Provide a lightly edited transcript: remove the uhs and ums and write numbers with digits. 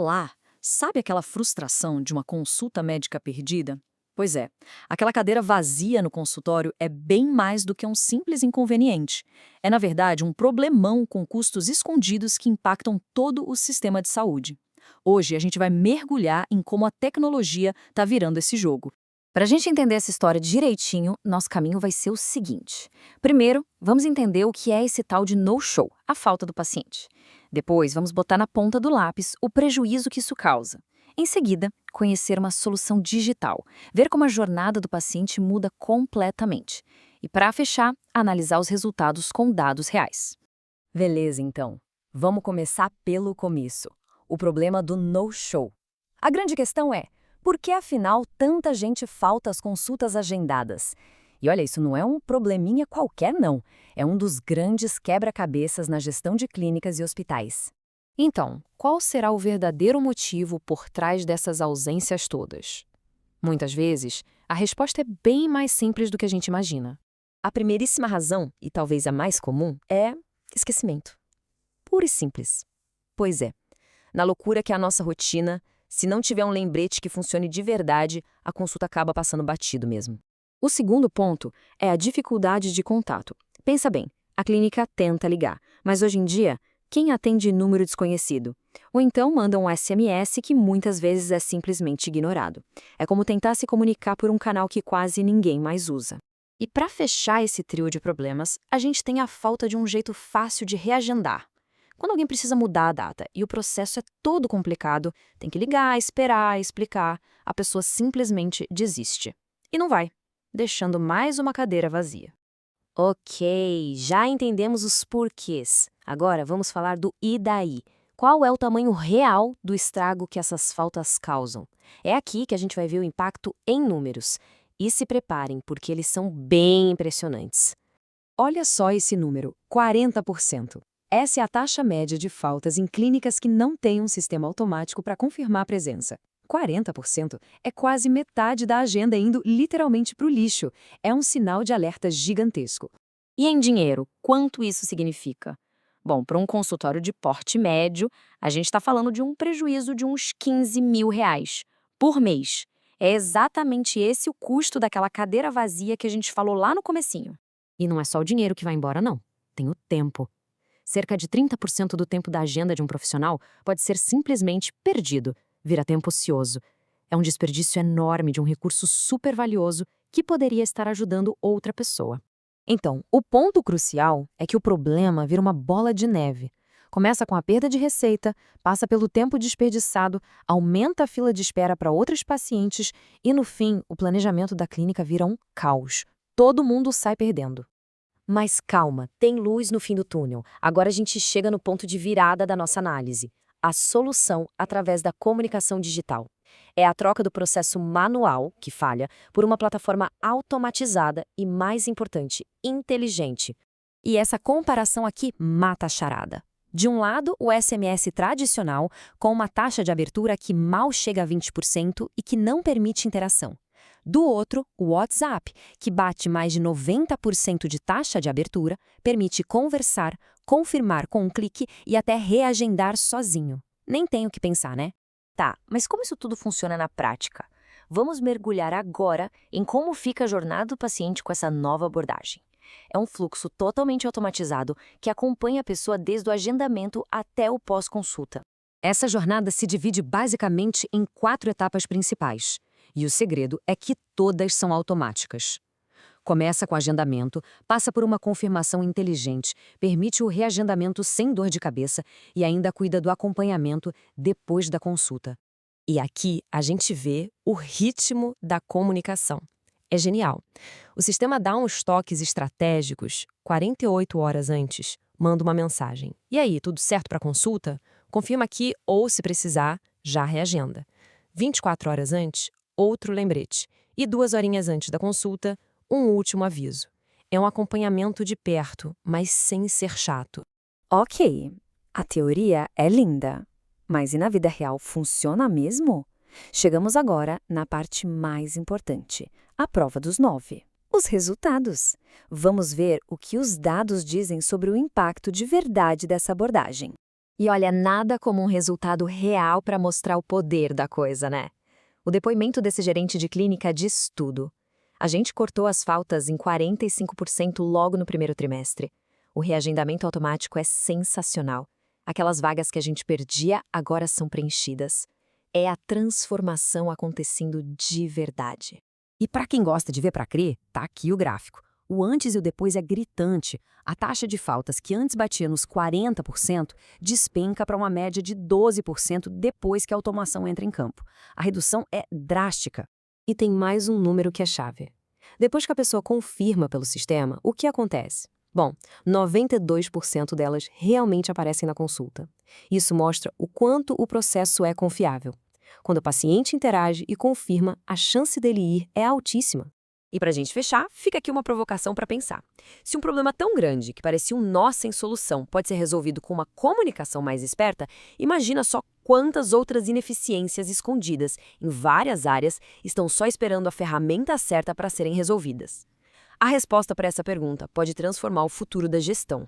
lá, sabe aquela frustração de uma consulta médica perdida? Pois é, aquela cadeira vazia no consultório é bem mais do que um simples inconveniente. É, na verdade, um problemão com custos escondidos que impactam todo o sistema de saúde. Hoje, a gente vai mergulhar em como a tecnologia está virando esse jogo. Para a gente entender essa história direitinho, nosso caminho vai ser o seguinte. Primeiro, vamos entender o que é esse tal de no-show, a falta do paciente. Depois, vamos botar na ponta do lápis o prejuízo que isso causa. Em seguida, conhecer uma solução digital, ver como a jornada do paciente muda completamente. E para fechar, analisar os resultados com dados reais. Beleza, então. Vamos começar pelo começo. O problema do no-show. A grande questão é, por que afinal tanta gente falta às consultas agendadas? E olha, isso não é um probleminha qualquer, não. É um dos grandes quebra-cabeças na gestão de clínicas e hospitais. Então, qual será o verdadeiro motivo por trás dessas ausências todas? Muitas vezes, a resposta é bem mais simples do que a gente imagina. A primeiríssima razão, e talvez a mais comum, é esquecimento. Puro e simples. Pois é, na loucura que é a nossa rotina, se não tiver um lembrete que funcione de verdade, a consulta acaba passando batido mesmo. O segundo ponto é a dificuldade de contato. Pensa bem, a clínica tenta ligar, mas hoje em dia, quem atende número desconhecido? Ou então manda um SMS que muitas vezes é simplesmente ignorado. É como tentar se comunicar por um canal que quase ninguém mais usa. E para fechar esse trio de problemas, a gente tem a falta de um jeito fácil de reagendar. Quando alguém precisa mudar a data e o processo é todo complicado, tem que ligar, esperar, explicar, a pessoa simplesmente desiste. E não vai, deixando mais uma cadeira vazia. Ok, já entendemos os porquês. Agora vamos falar do e daí. Qual é o tamanho real do estrago que essas faltas causam? É aqui que a gente vai ver o impacto em números. E se preparem, porque eles são bem impressionantes. Olha só esse número, 40%. Essa é a taxa média de faltas em clínicas que não têm um sistema automático para confirmar a presença. 40% é quase metade da agenda indo literalmente para o lixo. É um sinal de alerta gigantesco. E em dinheiro, quanto isso significa? Bom, para um consultório de porte médio, a gente está falando de um prejuízo de uns R$ 15.000 por mês. É exatamente esse o custo daquela cadeira vazia que a gente falou lá no comecinho. E não é só o dinheiro que vai embora, não. Tem o tempo. Cerca de 30% do tempo da agenda de um profissional pode ser simplesmente perdido, vira tempo ocioso. É um desperdício enorme de um recurso super valioso que poderia estar ajudando outra pessoa. Então, o ponto crucial é que o problema vira uma bola de neve. Começa com a perda de receita, passa pelo tempo desperdiçado, aumenta a fila de espera para outros pacientes e, no fim, o planejamento da clínica vira um caos. Todo mundo sai perdendo. Mas calma, tem luz no fim do túnel. Agora a gente chega no ponto de virada da nossa análise. A solução através da comunicação digital. É a troca do processo manual, que falha, por uma plataforma automatizada e, mais importante, inteligente. E essa comparação aqui mata a charada. De um lado, o SMS tradicional, com uma taxa de abertura que mal chega a 20% e que não permite interação. Do outro, o WhatsApp, que bate mais de 90% de taxa de abertura, permite conversar, confirmar com um clique e até reagendar sozinho. Nem tenho o que pensar, né? Tá, mas como isso tudo funciona na prática? Vamos mergulhar agora em como fica a jornada do paciente com essa nova abordagem. É um fluxo totalmente automatizado que acompanha a pessoa desde o agendamento até o pós-consulta. Essa jornada se divide basicamente em 4 etapas principais. E o segredo é que todas são automáticas. Começa com agendamento, passa por uma confirmação inteligente, permite o reagendamento sem dor de cabeça e ainda cuida do acompanhamento depois da consulta. E aqui a gente vê o ritmo da comunicação. É genial. O sistema dá uns toques estratégicos 48 horas antes, manda uma mensagem. E aí, tudo certo para consulta? Confirma aqui ou, se precisar, já reagenda. 24 horas antes, outro lembrete. E 2 horinhas antes da consulta, um último aviso. É um acompanhamento de perto, mas sem ser chato. Ok, a teoria é linda, mas e na vida real funciona mesmo? Chegamos agora na parte mais importante, a prova dos 9. Os resultados. Vamos ver o que os dados dizem sobre o impacto de verdade dessa abordagem. E olha, nada como um resultado real para mostrar o poder da coisa, né? O depoimento desse gerente de clínica diz tudo. A gente cortou as faltas em 45% logo no primeiro trimestre. O reagendamento automático é sensacional. Aquelas vagas que a gente perdia agora são preenchidas. É a transformação acontecendo de verdade. E para quem gosta de ver para crer, tá aqui o gráfico. O antes e o depois é gritante. A taxa de faltas que antes batia nos 40% despenca para uma média de 12% depois que a automação entra em campo. A redução é drástica. E tem mais um número que é chave. Depois que a pessoa confirma pelo sistema, o que acontece? Bom, 92% delas realmente aparecem na consulta. Isso mostra o quanto o processo é confiável. Quando o paciente interage e confirma, a chance dele ir é altíssima. E para a gente fechar, fica aqui uma provocação para pensar. Se um problema tão grande que parecia um nó sem solução pode ser resolvido com uma comunicação mais esperta, imagina só quantas outras ineficiências escondidas em várias áreas estão só esperando a ferramenta certa para serem resolvidas. A resposta para essa pergunta pode transformar o futuro da gestão.